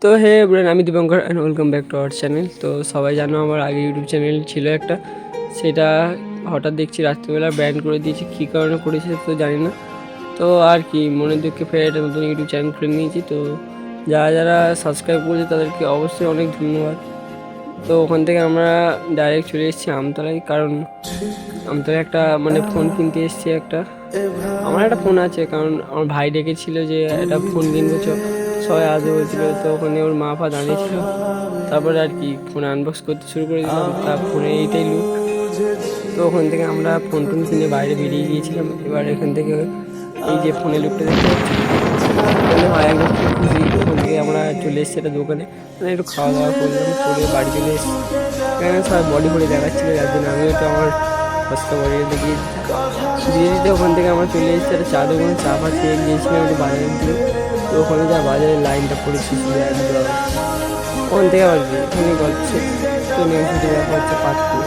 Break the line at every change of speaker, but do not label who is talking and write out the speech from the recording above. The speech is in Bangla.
তো হে এভরিওয়ান, আমি Dipankar and welcome back to our channel. তো সবাই জানো আমার আগে ইউটিউব চ্যানেল ছিল একটা, সেটা হঠাৎ দেখছি রাত্রিবেলা ব্যান করে দিয়েছি। কী কারণে করেছে তো জানি না। তো আর কি মনের দুঃখে ফের একটা নতুন ইউটিউব চ্যানেল খুলে নিয়েছি। তো যারা যারা সাবস্ক্রাইব করেছে তাদেরকে অবশ্যই অনেক ধন্যবাদ। তো ওখান থেকে আমরা ডাইরেক্ট চলে এসেছি আমতলায়, কারণ আমতলায় একটা ফোন কিনতে এসেছি একটা। আমার একটা ফোন আছে, কারণ আমার ভাই ডেকেছিল যে একটা ফোন কিনবো চ, সবাই আসবে বলছিল। তো ওখানে ওর মা ফা দাঁড়িয়েছিল, তারপরে আর কি ফোন আনবক্স করতে শুরু করে দিলাম। তার ফোনে এইটাই লুক। তো ওখান থেকে আমরা ফোন টোন কিনে বাইরে বেরিয়ে গিয়েছিলাম। এবার এখান থেকে এই যে ফোনের লুকটা দেখতে পাচ্ছি, ভাই একদম খুব খুশি। ওখান থেকে আমরা চলে এসেছি একটা দোকানে, একটু খাওয়া দাওয়া করলাম, করে বাড়ি চলে এসেছি। এখানে সবাই বডি ফডি দেখাচ্ছিলো, যার জন্য আমিও একটু আমার ফসকা বডি দেখিয়ে দিয়ে দিতে ওখান থেকে আমরা চলে এসেছি একটা চা দোকানে। চা ফা খেয়ে গিয়েছিলাম একটু বাজারের দিকে। তো ওখানে যা বাজারের লাইনটা পড়েছি শুধু একদম। ওখান থেকে আবার কি এখানে গল্প। তো নেক্সট দেখা হচ্ছে পার্ট 2।